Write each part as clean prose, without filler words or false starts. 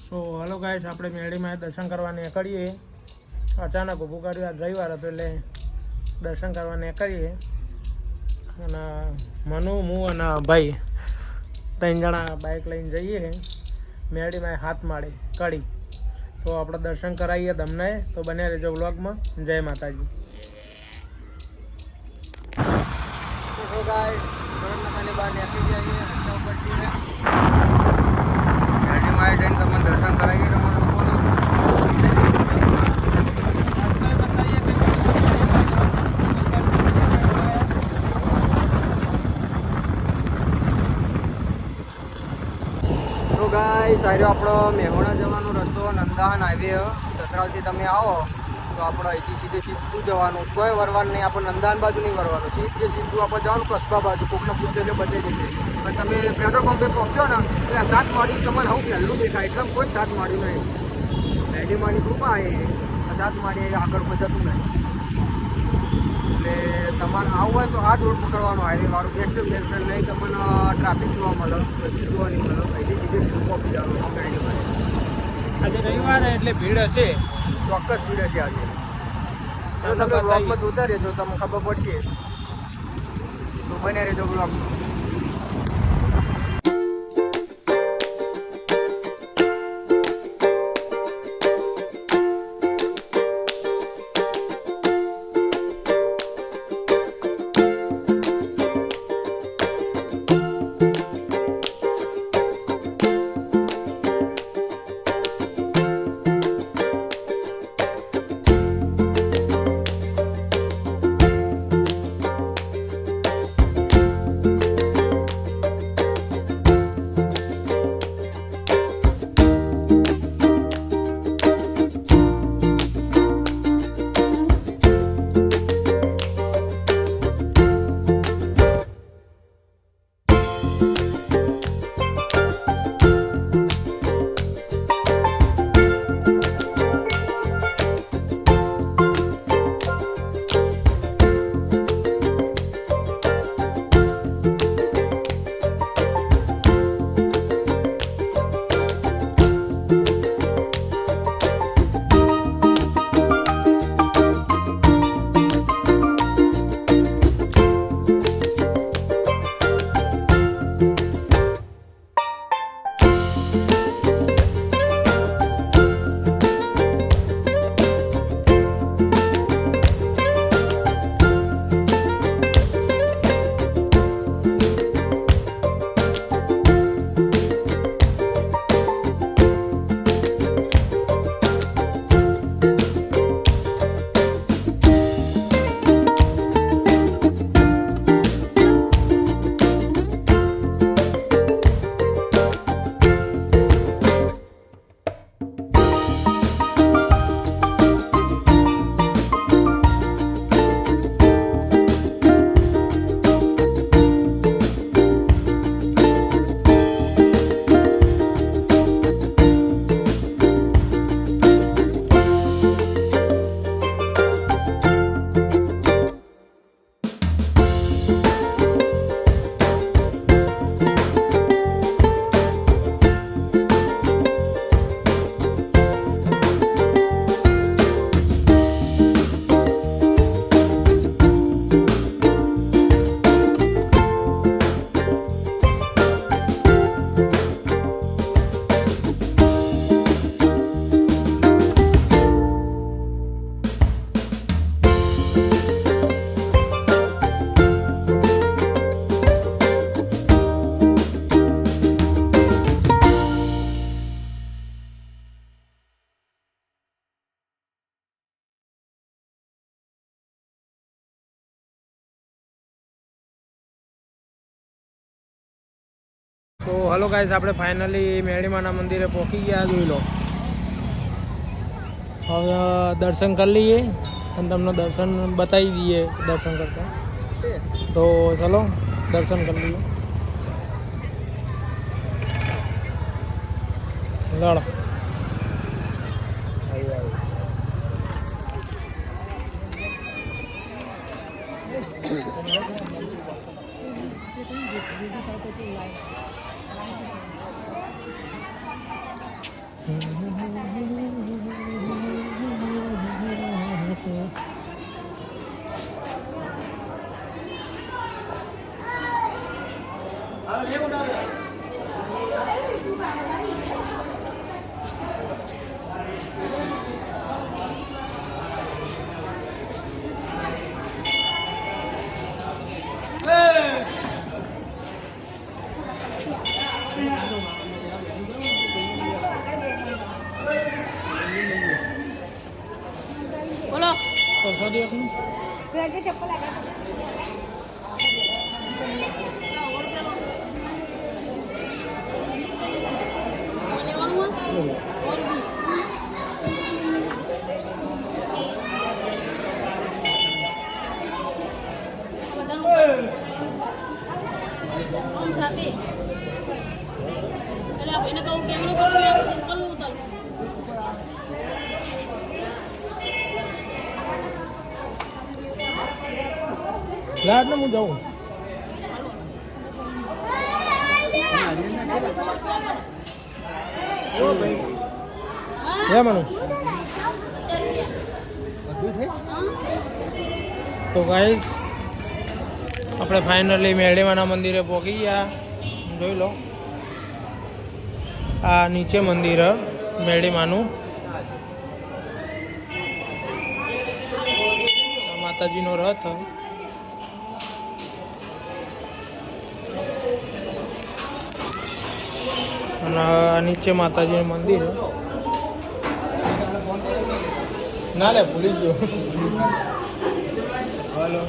સો hello guys, આપણે મેળીમાં દર્શન કરવા નીકળીએ. અચાનક ઊભું કર્યું, આજ રવિવાર હતો એટલે દર્શન કરવા નીકળીએ. અને મનુ, હું અને ભાઈ 3 જણા બાઇક લઈને જઈએ મેળીમાં હાથ માળે કડી. તો આપણે દર્શન કરાવીએ તમને. તો બન્યા રહેજો વ્લોગમાં. જય માતાજી. તો ગાઈસ, બહાર નીકળી જઈએ. તમને દર્શન કરાવીએ તમારા લોકોનું. તો ગાઈસ, સારો આપણો મેહોણા જવાનો રસ્તો નંદાહન હાઈવે સતરાલથી તમે આવો તો આપણે અહીંથી સીધું જવાનું. કોઈ વરવાનું નહીં, આપણે નંદાહન બાજુ નહીં વરવાનું. સીધું આપણે જવાનું કસ્બા બાજુ. કોકને પૂછે એટલે બચાવી જશે. પણ તમે પેટ્રોલ પંપે પહોંચો ને એટલે 7 માળી તમારે હું પહેલું દેખાય. એટલે કોઈ 7 માળી નહીં. મેડી માળી કૃપા એ 7 માળી આગળ કોઈ જતું નહીં. એટલે તમારે આવવું હોય તો આ જ રોડ પકડવાનો હાઈવે વાળું બેસ્ટ નહીં. તમને ટ્રાફિક જોવા મળે, પછી જોવા નહીં મળે. અહીંથી સીધે પહોંચી જવાનું. આજે રવિવાર એટલે ભીડ હશે, ચોક્કસ ભીડ હશે આજે. તો તમે બ્લોગમાં જોતા રહેજો, તમને ખબર પડશે. તો બને રહેજો બ્લોગમાં. તો હલો ગાઈસ, આપણે ફાઇનલી મેળીમાના મંદિરે પહોંચી ગયા. જોઈ લો. હવે દર્શન કરી લઈએ અને તમને દર્શન બતાવી દઈએ દર્શન કરતા. તો ચલો દર્શન કરી લઈએ. લડો. બોલો પ્રસાદી આપનું ચપ્પલ સાથે એટલે એને કહું કેમેરો પકડી ઉતાર લાડ ને હું જાઉં મનુ તો ગાઈસ આપણે ફાઇનલી મેળીમાના મંદિરે પહોંચી ગયા. જોઈ લો આ નીચે મંદિર મેળીમાનું, માતાજીનો રથ અને આ નીચે માતાજીનું મંદિર. ના લે ભૂલી ગયો. હલો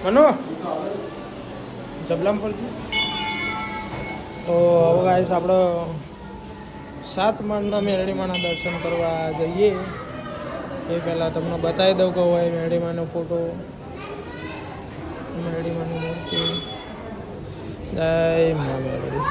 મનો જબલામ પર તો હવે ગાઈસ આપણે 7 માળના મેરડીમાના દર્શન કરવા જઈએ. એ પહેલાં તમને બતાવી દઉં કે હોય મેરડીમાનો ફોટો, મેરડીમાની મૂર્તિ. જય મા મેરડી.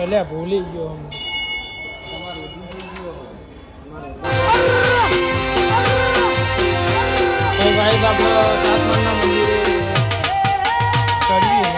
એટલે ભૂલી ગયો હું. તો ગાઈસ આપણે 7 માળના મંદિરે ચડીએ.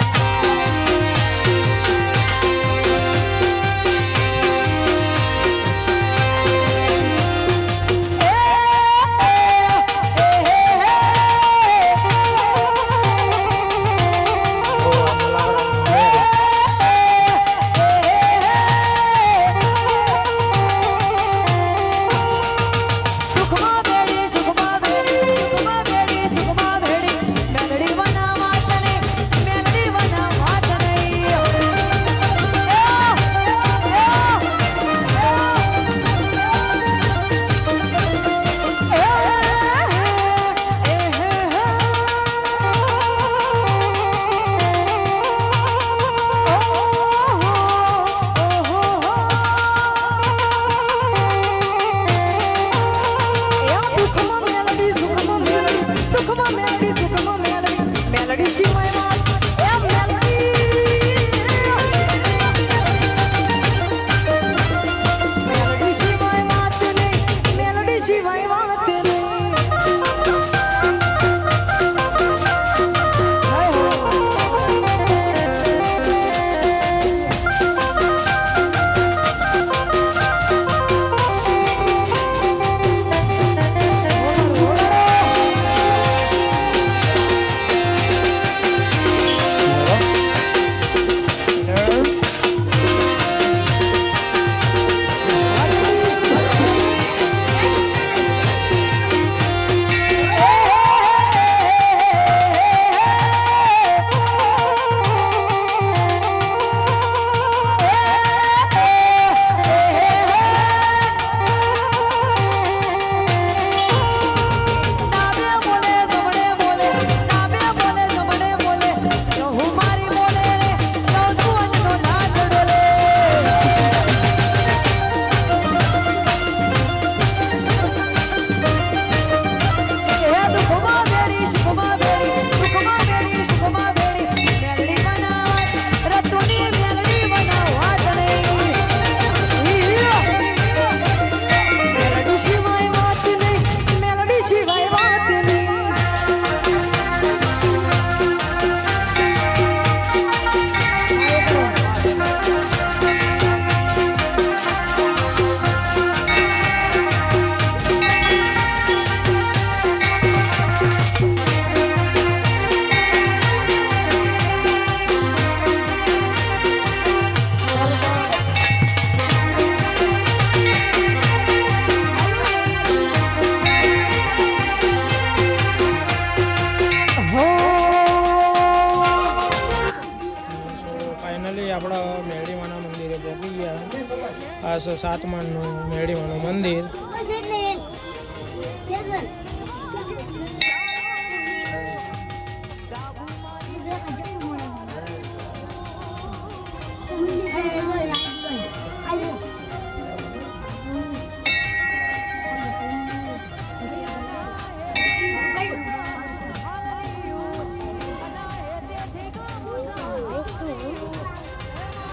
આ છે સાતમાળનું મેરડીમાનું મંદિર.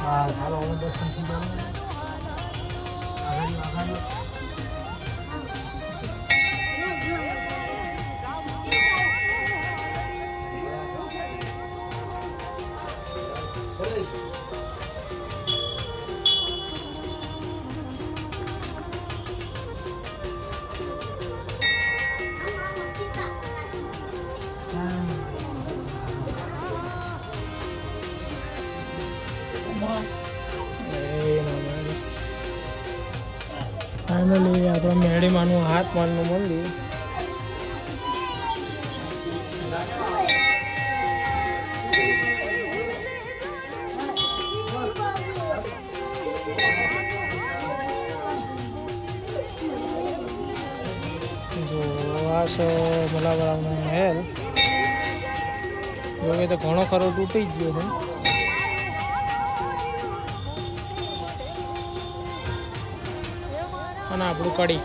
હા ચાલો હવે દર્શન થઈ જાય. ફાઇનલી આપણે મેરડીમાનું હાથમાળનું મંદિર. જો આ છે મલાવરાનો મહેલ. જો કે તો ઘણો ખરો તૂટી જ ગયો છે. અને આપણું કડી.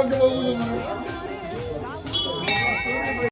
Okay.